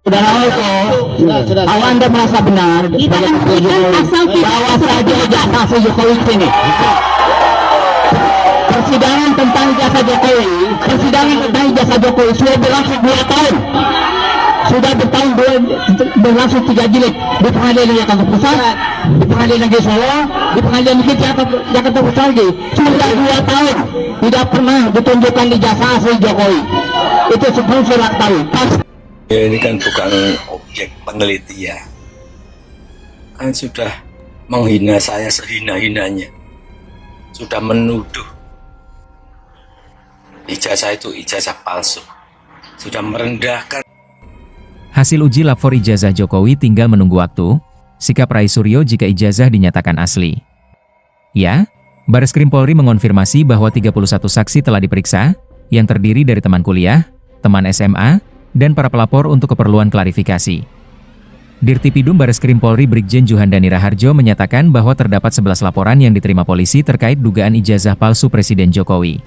Kalau Anda merasa benar sebagai Presiden Jokowi, bawa saja ijazah Jokowi ini. Persidangan tentang ijazah Jokowi, sudah berlangsung 2 tahun. Sudah berlangsung 3 jilid di Pengadilan Jakarta Pusat, di Pengadilan Negeri Solo, di Pengadilan Negeri Jakarta Pusat lagi. Sudah 2 tahun tidak pernah ditunjukkan ijazah asli Jokowi. Itu sebelum surat tahu. Ya, ini kan bukan objek penelitian, kan sudah menghina saya sehina-hinanya, sudah menuduh ijazah itu ijazah palsu, sudah merendahkan. Hasil uji lapor ijazah Jokowi tinggal menunggu waktu. Sikap Rai Suryo jika ijazah dinyatakan asli. Ya, Bareskrim Polri mengonfirmasi bahwa 31 saksi telah diperiksa, yang terdiri dari teman kuliah, teman SMA, dan para pelapor untuk keperluan klarifikasi. Dirtipidum Bareskrim Polri Brigjen Juhandani Raharjo menyatakan bahwa terdapat 11 laporan yang diterima polisi terkait dugaan ijazah palsu Presiden Jokowi.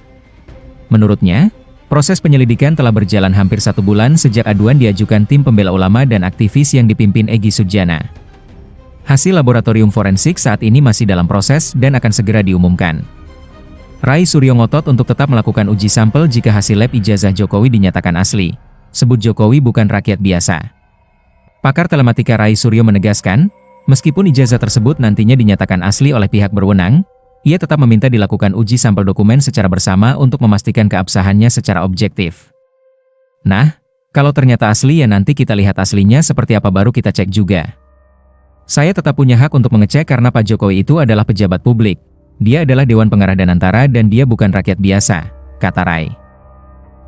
Menurutnya, proses penyelidikan telah berjalan hampir 1 bulan sejak aduan diajukan tim pembela ulama dan aktivis yang dipimpin Egy Sujana. Hasil laboratorium forensik saat ini masih dalam proses dan akan segera diumumkan. Rai Suryo ngotot untuk tetap melakukan uji sampel jika hasil lab ijazah Jokowi dinyatakan asli. Sebut Jokowi bukan rakyat biasa. Pakar telematika Rai Suryo menegaskan, meskipun ijazah tersebut nantinya dinyatakan asli oleh pihak berwenang, ia tetap meminta dilakukan uji sampel dokumen secara bersama untuk memastikan keabsahannya secara objektif. Nah, kalau ternyata asli ya nanti kita lihat aslinya seperti apa baru kita cek juga. Saya tetap punya hak untuk mengecek karena Pak Jokowi itu adalah pejabat publik. Dia adalah Dewan Pengarah Danantara dan dia bukan rakyat biasa, kata Rai.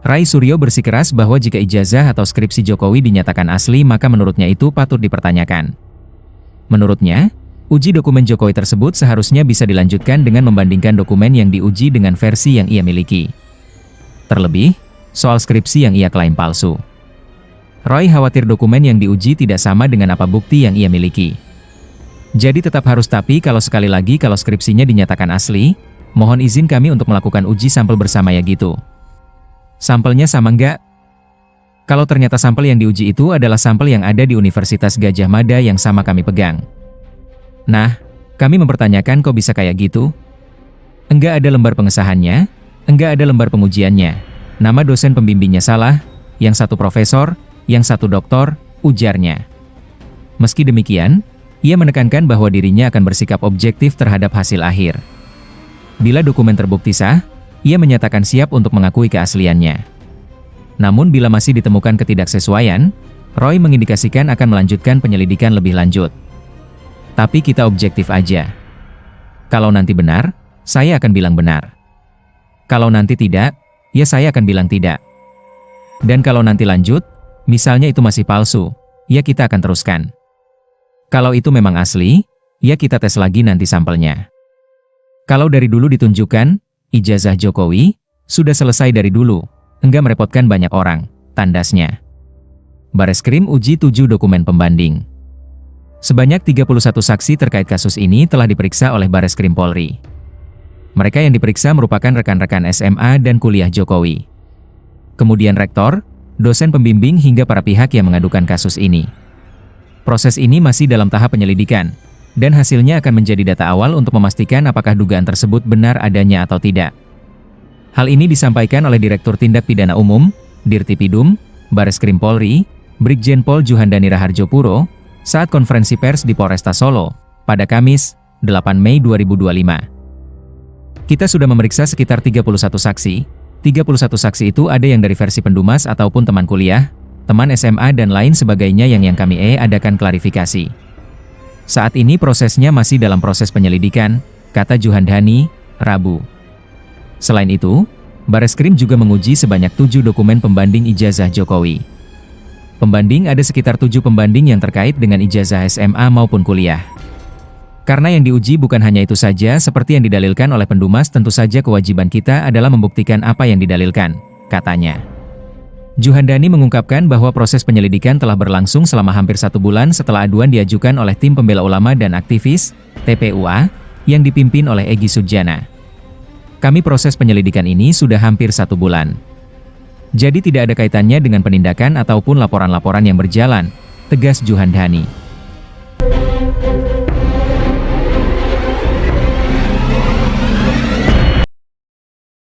Rai Suryo bersikeras bahwa jika ijazah atau skripsi Jokowi dinyatakan asli maka menurutnya itu patut dipertanyakan. Menurutnya, uji dokumen Jokowi tersebut seharusnya bisa dilanjutkan dengan membandingkan dokumen yang diuji dengan versi yang ia miliki. Terlebih, soal skripsi yang ia klaim palsu. Roy khawatir dokumen yang diuji tidak sama dengan apa bukti yang ia miliki. Jadi tetap harus kalau sekali lagi kalau skripsinya dinyatakan asli, mohon izin kami untuk melakukan uji sampel bersama ya gitu. Sampelnya sama nggak? Kalau ternyata sampel yang diuji itu adalah sampel yang ada di Universitas Gadjah Mada yang sama kami pegang. Nah, kami mempertanyakan kok bisa kayak gitu? Enggak ada lembar pengesahannya, enggak ada lembar pengujiannya. Nama dosen pembimbingnya salah, yang satu profesor, yang satu doktor, ujarnya. Meski demikian, ia menekankan bahwa dirinya akan bersikap objektif terhadap hasil akhir. Bila dokumen terbukti sah, ia menyatakan siap untuk mengakui keasliannya. Namun bila masih ditemukan ketidaksesuaian, Roy mengindikasikan akan melanjutkan penyelidikan lebih lanjut. Tapi kita objektif aja. Kalau nanti benar, saya akan bilang benar. Kalau nanti tidak, ya saya akan bilang tidak. Dan kalau nanti lanjut, misalnya itu masih palsu, ya kita akan teruskan. Kalau itu memang asli, ya kita tes lagi nanti sampelnya. Kalau dari dulu ditunjukkan, ijazah Jokowi, sudah selesai dari dulu, enggak merepotkan banyak orang, tandasnya. Bareskrim uji 7 dokumen pembanding. Sebanyak 31 saksi terkait kasus ini telah diperiksa oleh Bareskrim Polri. Mereka yang diperiksa merupakan rekan-rekan SMA dan kuliah Jokowi. Kemudian rektor, dosen pembimbing hingga para pihak yang mengadukan kasus ini. Proses ini masih dalam tahap penyelidikan, dan hasilnya akan menjadi data awal untuk memastikan apakah dugaan tersebut benar adanya atau tidak. Hal ini disampaikan oleh Direktur Tindak Pidana Umum, Dirtipidum, Bareskrim Polri, Brigjen Pol Juhandani Raharjo Puro, saat konferensi pers di Polresta Solo, pada Kamis, 8 Mei 2025. Kita sudah memeriksa sekitar 31 saksi. 31 saksi itu ada yang dari versi pendumas ataupun teman kuliah, teman SMA dan lain sebagainya yang kami adakan klarifikasi. Saat ini prosesnya masih dalam proses penyelidikan, kata Juhandani, Rabu. Selain itu, Bareskrim juga menguji sebanyak 7 dokumen pembanding ijazah Jokowi. Pembanding ada sekitar 7 pembanding yang terkait dengan ijazah SMA maupun kuliah. Karena yang diuji bukan hanya itu saja seperti yang didalilkan oleh pendumas, tentu saja kewajiban kita adalah membuktikan apa yang didalilkan, katanya. Juhandani mengungkapkan bahwa proses penyelidikan telah berlangsung selama hampir 1 bulan setelah aduan diajukan oleh tim pembela ulama dan aktivis, TPUA, yang dipimpin oleh Egy Sujana. Kami proses penyelidikan ini sudah hampir 1 bulan. Jadi tidak ada kaitannya dengan penindakan ataupun laporan-laporan yang berjalan, tegas Juhandani.